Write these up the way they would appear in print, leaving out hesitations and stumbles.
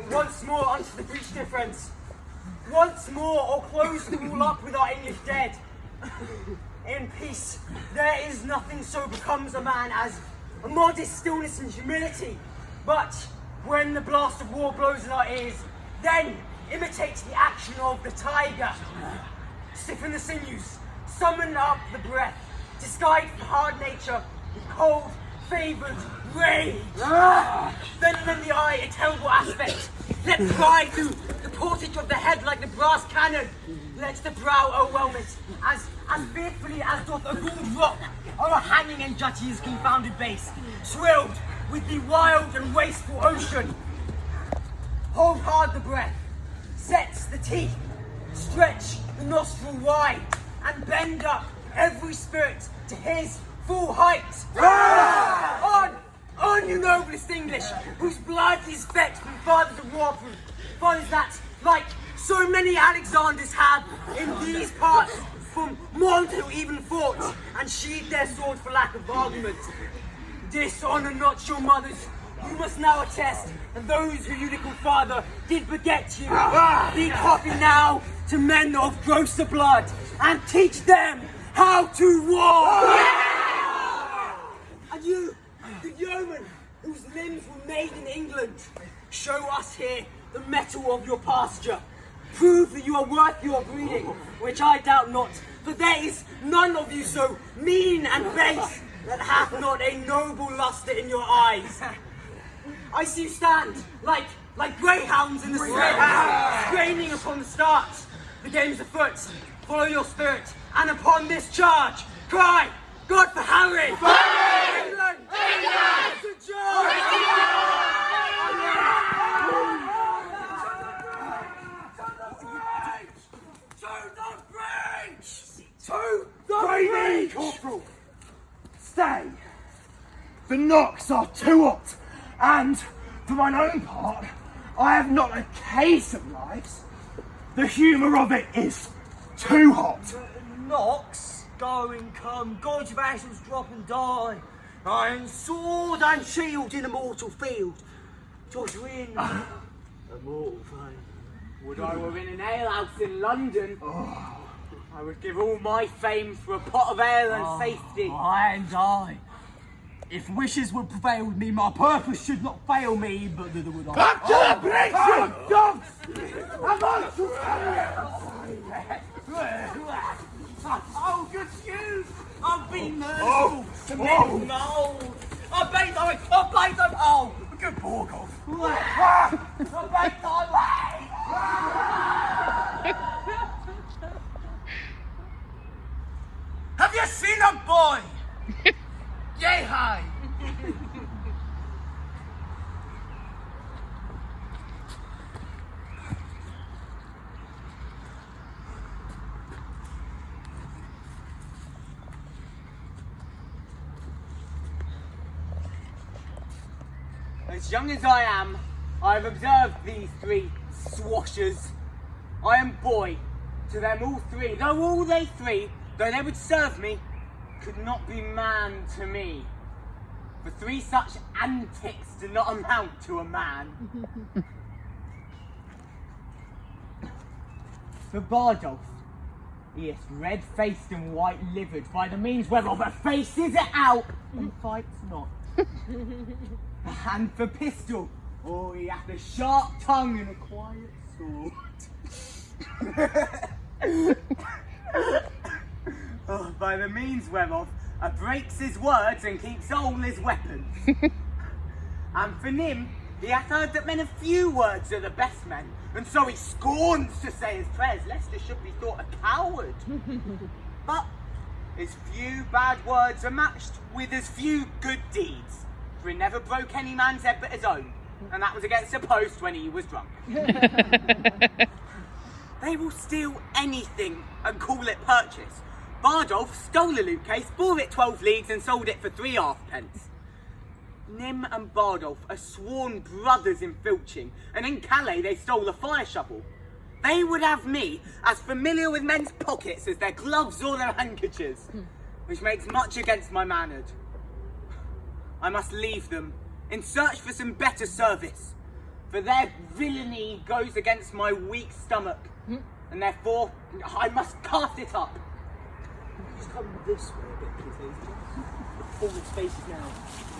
Once more unto the breach, dear friends. Once more, or close the wall up with our English dead. In peace, there is nothing so becomes a man as a modest stillness and humility. But when the blast of war blows in our ears, then imitate the action of the tiger. Stiffen the sinews, summon up the breath, disguise the hard nature with cold, favoured rage. Then lend the eye a terrible aspect. Let pride through the portage of the head like the brass cannon. Let the brow overwhelm it as fearfully as doth a rude rock or a hanging and Judge's confounded base, swelled with the wild and wasteful ocean. Hold hard the breath, set the teeth, stretch the nostril wide, and bend up every spirit to his full height. On, you noblest English, whose blood is fetched from fathers of war-proof, fathers that, like so many Alexanders have in these parts, from Mont to even fought, and sheathed their sword for lack of argument. Dishonour not your mothers, you must now attest, and those who you little father did beget you. Be copy now to men of grosser blood, and teach them how to war. And you, the yeoman whose limbs were made in England, show us here the mettle of your pasture. Prove that you are worth your breeding, which I doubt not, for there is none of you so mean and base that hath not a noble lustre in your eyes. I see you stand like greyhounds in the straight, straining upon the start. The game's afoot. Follow your spirit, and upon this charge, cry, God for Harry! Harry! England! England! To George! To the breach! Corporal, stay. The knocks are too hot, and for mine own part, I have not a case of lives. The humour of it is too hot. Knocks, go and come, God's vassals drop and die. Iron sword and shield in a mortal field. Josh win, a mortal fame. Would I were in an alehouse in London, I would give all my fame for a pot of ale and safety. And I. If wishes would prevail with me, my purpose should not fail me, but thither would I. Back to the breach, you dogs! I'm on Oh, good shoes! I've been merciful to men mould. I bait them. Oh, good Borgov. I bait thy way. Have you seen a boy? Yay hi! As young as I am, I have observed these three swashers. I am boy to them all three, though all they three, though they would serve me, could not be man to me. For three such antics do not amount to a man. For Bardolph, he is red-faced and white-livered, by the means whereof a face is out and fights not. And for Pistol, he hath a sharp tongue and a quiet sword. By the means whereof breaks his words and keeps all his weapons. And for Nim, he hath heard that men of few words are the best men, and so he scorns to say his prayers, lest he should be thought a coward. But his few bad words are matched with his few good deeds, for he never broke any man's head but his own, and that was against a post when he was drunk. They will steal anything and call it purchase. Bardolph stole a loot case, bore it 12 leagues and sold it for 3 halfpence. Nim and Bardolph are sworn brothers in filching, and in Calais they stole a fire shovel. They would have me as familiar with men's pockets as their gloves or their handkerchiefs, which makes much against my manhood. I must leave them in search for some better service, for their villainy goes against my weak stomach, and therefore I must cast it up. Just come this way a bit, please, ladies and gentlemen. The forward space is now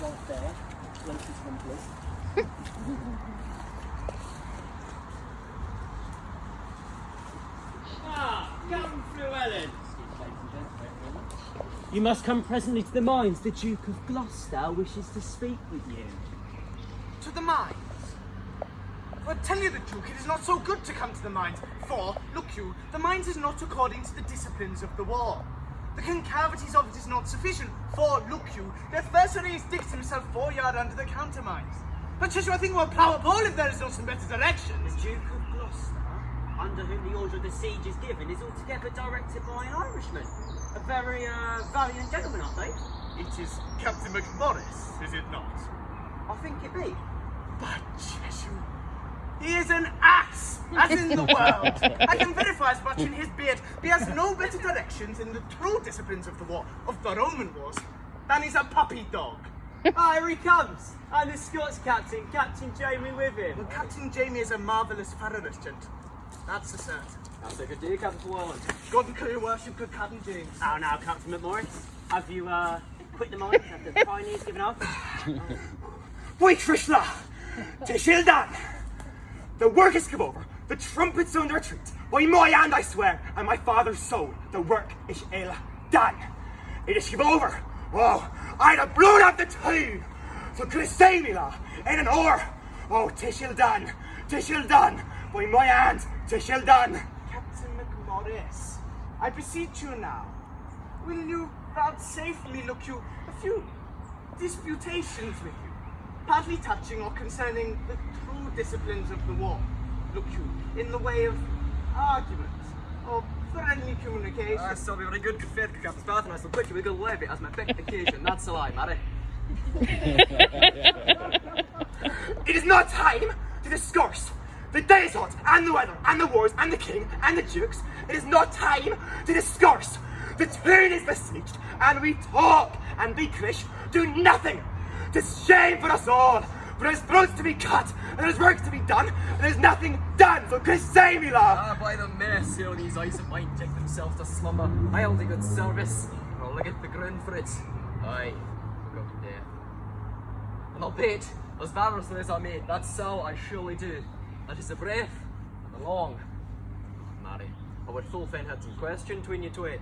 right there. Close to one place. Come through, Ellen. You must come presently to the mines. The Duke of Gloucester wishes to speak with you. To the mines? Well, tell you the Duke, it is not so good to come to the mines, for, look you, the mines is not according to the disciplines of the war. The concavities of it is not sufficient, for, look you, the adversary is digged himself 4 yards under the countermines. But just I think we'll plough up all if there is not some better directions. The Duke of Gloucester, under whom the order of the siege is given, is altogether directed by an Irishman. A very valiant gentleman, I think. It is Captain McMorris, is it not? I think it be. But Jesu, he is an ass, as in the world. I can verify as much in his beard. He has no better directions in the true disciplines of the war, of the Roman wars, than he's a puppy dog. Here he comes, and the Scots captain, Captain Jamie, with him. Well, Captain Jamie is a marvellous farragus, gent. That's a certain. That's a good deal, Captain Forward. God and clear your worship, good Captain James. How now, Captain McMorris? Have you quit the mines? Have the pioneers given up? Wait, Trishla! Tishildan! The work is come over. The trumpets sound their retreat. By my hand I swear, and my father's soul, the work is ill done. It is come over. Oh, I'd have blown up the town. So could it say me, la, in an oar. Oh, Tishildan, Tishildan. By my hand, Tishildan. Captain McMorris, I beseech you now, will you vouchsafe me, look you, a few disputations with you, partly touching or concerning the true disciplines of the war, look you, in the way of argument or friendly communication. I shall be very good faith, Captain Spartan, and I shall put you a good levy as my big occasion. That's a lie, Mary. It is not time to discourse the day is hot, and the weather, and the wars, and the king, and the dukes. It is not time to discourse. The town is besieged, and we talk, and the English do nothing. 'Tis shame for us all, for there's throats to be cut, and there's work to be done, and there's nothing done, so Chris say me, love. Ah, by the mercy of these eyes of mine take themselves to slumber. I'll do good service, and I'll get the ground for it. Aye, go to death. And I'll pay it as valorously as I may. That's so I surely do. That is the brief and the long. Mary, I would full fain had some question between you two.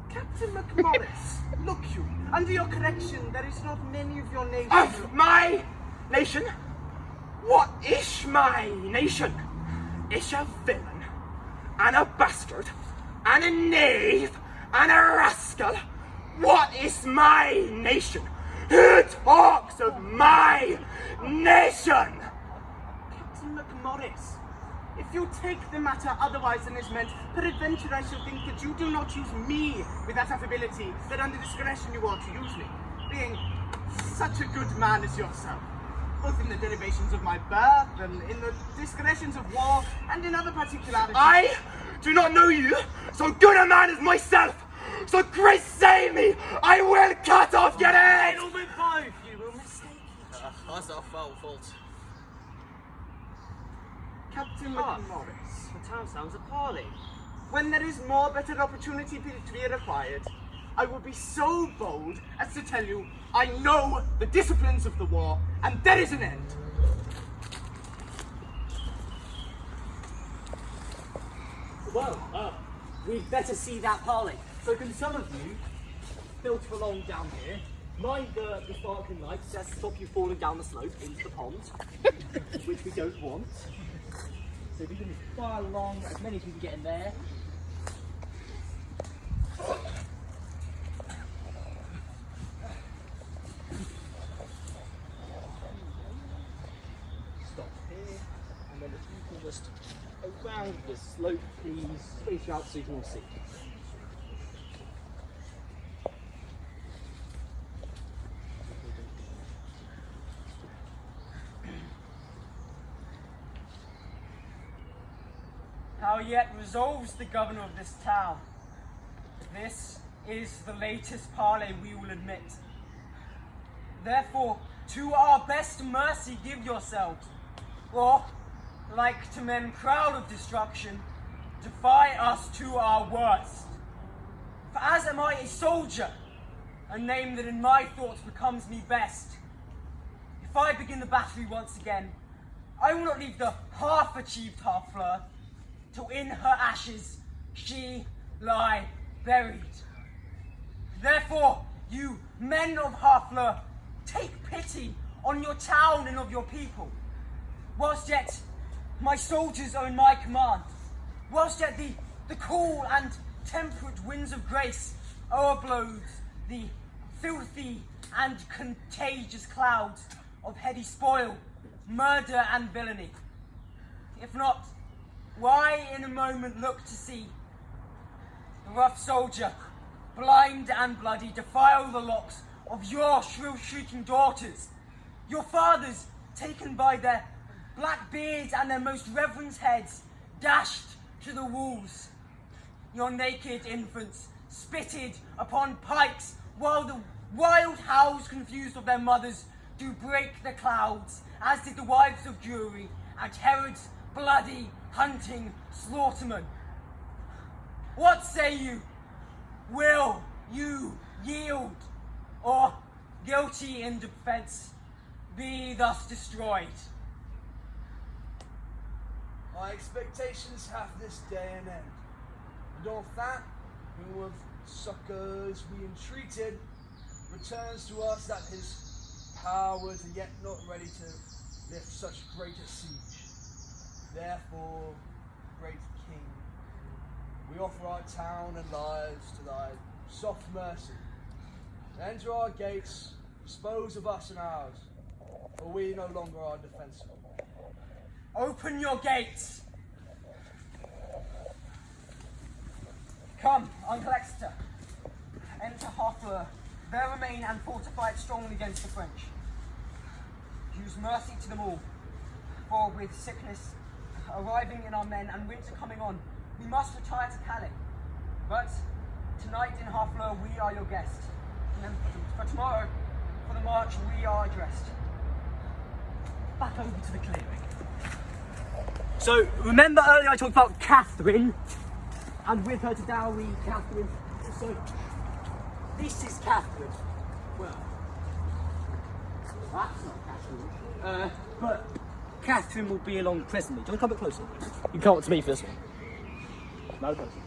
Captain McMorris, look you, under your correction, there is not many of your nation. Of my nation? What is my nation? Is a villain, and a bastard, and a knave, and a rascal. What is my nation? Who talks of my nation? Captain McMorris, if you take the matter otherwise than is meant, peradventure I shall think that you do not use me with that affability that under discretion you ought to use me, being such a good man as yourself, both in the derivations of my birth and in the discretions of war and in other particularities. I do not know you, so good a man as myself. So Chris save me, I will cut off your head. Gentlemen both, you will mistake each other. That's our foul fault. Captain Ah. McMorris, The town sounds appalling. when there is more better opportunity to be required, I will be so bold as to tell you I know the disciplines of the war, and there is an end. Well, we'd better see that parley. So can some of you filter along down here, mind the sparkling lights, just stop you falling down the slope into the pond, which we don't want. So if you can fire along, as many as we can get in there. Stop here, and then if you can just around the slope, please space you out so you can all see. yet resolves the governor of this town. This is the latest parley we will admit. Therefore, to our best mercy give yourselves, or, like to men proud of destruction, defy us to our worst. For as am I a soldier, a name that in my thoughts becomes me best, if I begin the battery once again, I will not leave the half-achieved Harfleur, till in her ashes she lie buried. Therefore, you men of Harfleur, take pity on your town and of your people, whilst yet my soldiers are in my command, whilst yet the cool and temperate winds of grace o'erblows the filthy and contagious clouds of heady spoil, murder and villainy. If not, why in a moment look to see the rough soldier, blind and bloody, defile the locks of your shrill shrieking daughters, your fathers taken by their black beards and their most reverend heads dashed to the walls, your naked infants spitted upon pikes, while the wild howls confused of their mothers do break the clouds, as did the wives of Jury and Herod's bloody hunting slaughtermen. What say you? Will you yield, or, guilty in defence, be thus destroyed? My expectations have this day an end. Dauphin, who of succours we entreated, returns to us that his powers are yet not ready to lift such great a siege. Therefore, great King, we offer our town and lives to thy soft mercy. Enter our gates, dispose of us and ours, for we no longer are defensible. Open your gates. Come, Uncle Exeter. Enter Harfleur. There remain and fortify it strongly against the French. Use mercy to them all, for with sickness arriving in our men and winter coming on, we must retire to Calais. But tonight in Harfleur we are your guest. And then for tomorrow, for the march, we are addressed. Back over to the clearing. So, remember earlier I talked about Catherine, and with her to dowry Catherine. So, this is Catherine. Well, that's not Catherine. But Catherine will be along presently. Do you want to come a bit closer? You can come up to me for this one. No, closer.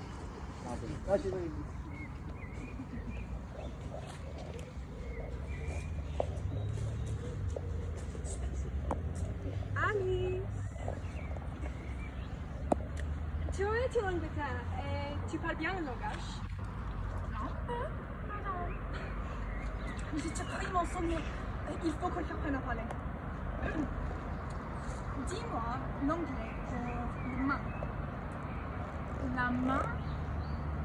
Alice, tu es été en Angleterre et tu parles bien le langage? Non. Mais je te prie, mon sonnier, il faut qu'on apprenne à parler. Dis-moi l'anglais pour la main. La main,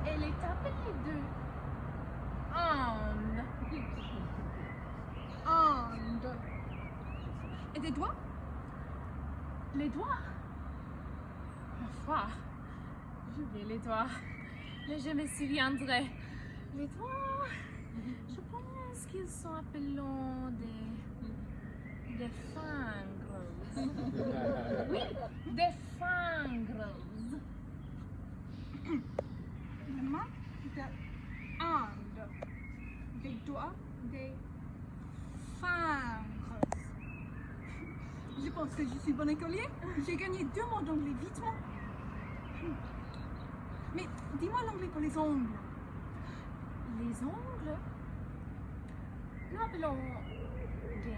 elle est appelée de hand. Hand. Et des doigts? Les doigts? Parfois, j'oublie les doigts, mais je me souviendrai. Les doigts, je pense qu'ils sont appelés des fingres. Oui, des fingres. Les mains de hand, des doigts, des fingres. Je pense que je suis bon écolier. J'ai gagné 2 mots d'anglais vitement. Mais dis-moi l'anglais pour les ongles. Les ongles? Nous appelons des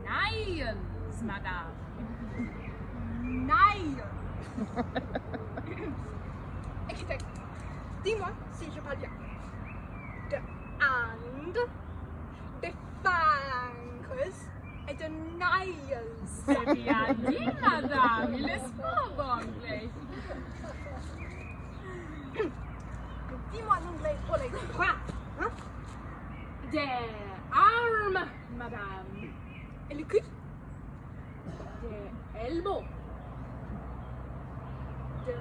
nails, madame. Nails. Écoutez, dis-moi si je parle bien. De hand, des fingres et de nails. C'est bien dit, madame. Il est fort anglais. Dis-moi l'anglais pour les bras. Hein? Des armes, madame. Et le coude? Des elbows. de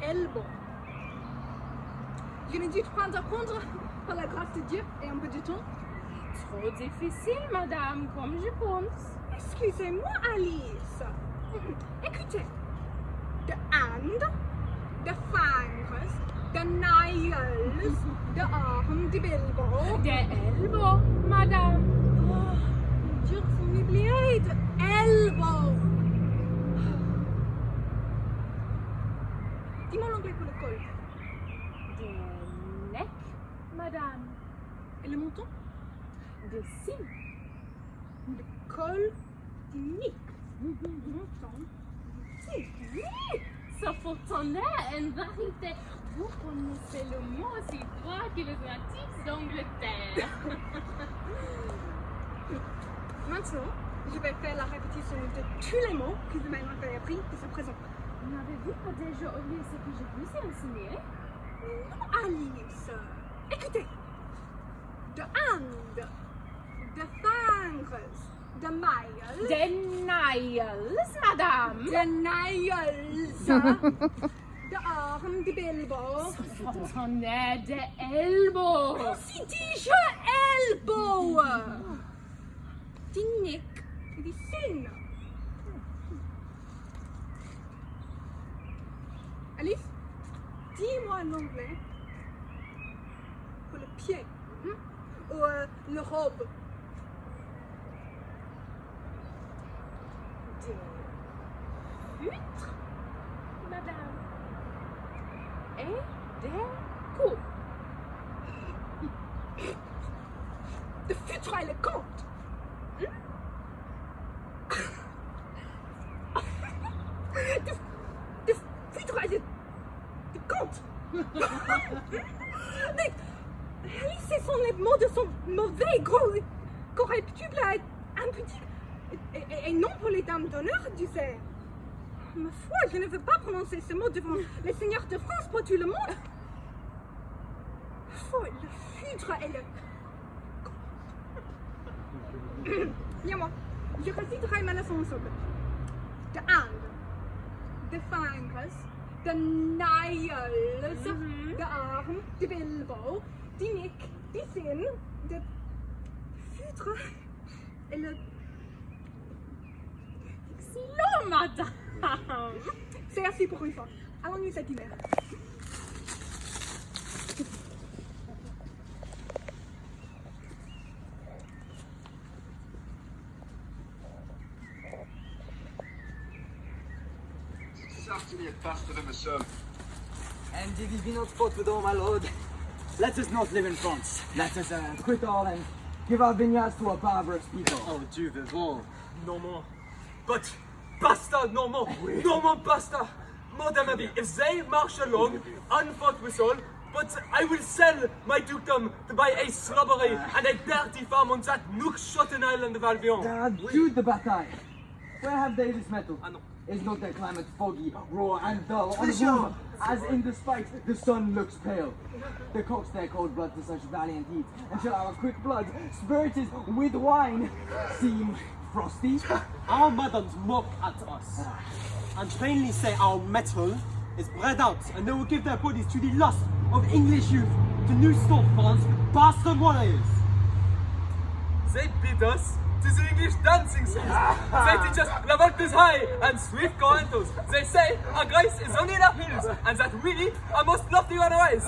elbow. Je n'ai dû apprendre par la grâce de Dieu et un peu de temps. Trop difficile, madame, comme je pense. Excusez-moi, Alice. Écoutez. De hand, de fingers, de nails, de arm, de bilbo. De elbow, madame. Oh, Dieu, j'ai oublié de elbow. Dis-moi l'anglais pour le col. De neck, madame. Et le menton? De cil. Le col du nez. Menton. Oui, ça fonctionnait en vérité. Vous connaissez le mot aussi droit que les natifs d'Angleterre. Maintenant, je vais faire la répétition de tous les mots que vous m'avez appris de ce présent. N'avez-vous pas déjà oublié ce que je vous ai enseigné? Non, Alice. Écoutez. De hand, de fingers, de nails. De nails, madame. De nails. De arm, de bilbo. Ça fonctionnait de elbow. Si dis-je elbow. Du neck et du chin. Alice, dis-moi en anglais pour le pied ou le robe. Des huîtres, madame. Et des coups. De futur et le compte. De futur et le compte. Mais ce sont les mots de son mauvais gros corruptible un petit et non pour les dames d'honneur du cerf. Ma foi, je ne veux pas prononcer ce mot devant les seigneurs de France pour tout le monde. Oh, le futur et le... Viens-moi, je réciterai ma leçon ensemble. De hand, de fingers, de nails, de arm, de bilbo, du neck, du chin, de futur et le... Excellent, madame. C'est assez pour une fois. Allons-nous cet hiver. Certainly a bastard of a son. And if it be not fought with all, my lord, let us not live in France. Let us quit all and give our vineyards to a barbarous people. Oh, Dieu vivant. No more. But, basta, no more. No more basta. Madame Abby, if they march along, unfought with all, but I will sell my dukedom to buy a shrubbery and a dirty farm on that nook-shotten island of Albion. Jude the bataille. Where have they this metal? Ah, no. Is not their climate foggy, raw and dull, on whom, as in despite, the sun looks pale? The cocks their cold blood to such valiant heat, and shall our quick blood, spirited with wine, seem frosty? Our madams mock at us and plainly say our metal is bred out and they will give their bodies to the lust of English youth, to New Stormfront bastard warriors. They beat us to the English dancing skills. They teach us la volte is high and swift coentos. They say our grace is only in our hills and that really are most lofty otherwise.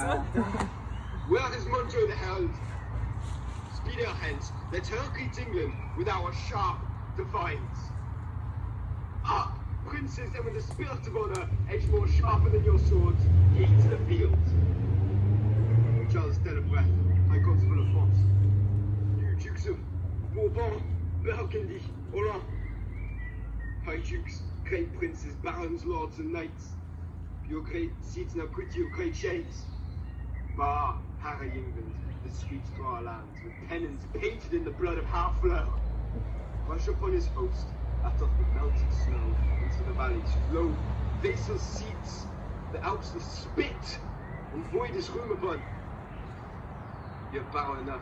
Where is Monto the Held? Speed our hence, let her greet England with our sharp defiance. Up, princes, and with the spirit of honor, edge more sharper than your swords, ye to the field. Charles Delabreath, High Constable of France. You Dukes of Bourbon, Burgundy, Orléans. High Dukes, great princes, barons, lords, and knights. Your great seats now quit your great shades. Bar, harry England, the streets to our lands, with pennons painted in the blood of Harfleur. Rush upon his host, out of the melted snow, into the valleys flow, vassal seats, the Alps the spit, and void his room upon. You're bow enough.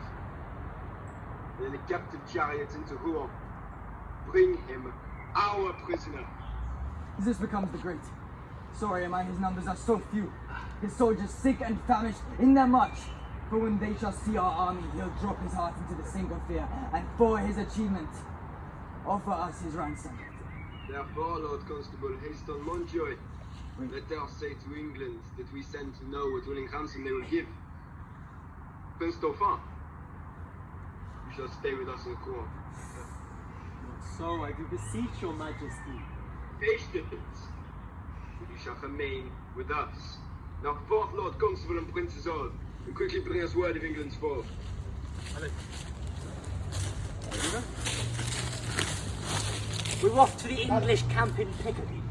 Then the captive chariots into Rouen. Bring him our prisoner. This becomes the great Sorry am I, his numbers are so few. His soldiers sick and famished in their march. For when they shall see our army, he'll drop his heart into the sink of fear, and for his achievement, offer us his ransom. Therefore, Lord Constable, haste on Montjoy. Let us say to England that we send to know what willing ransom they will give. Prince Dauphin, you shall stay with us in court. So I do beseech your majesty. Patience, you shall remain with us. Now forth, Lord Constable and Princes all, and quickly bring us word of England's fall. We're off to the English camp in Picardy.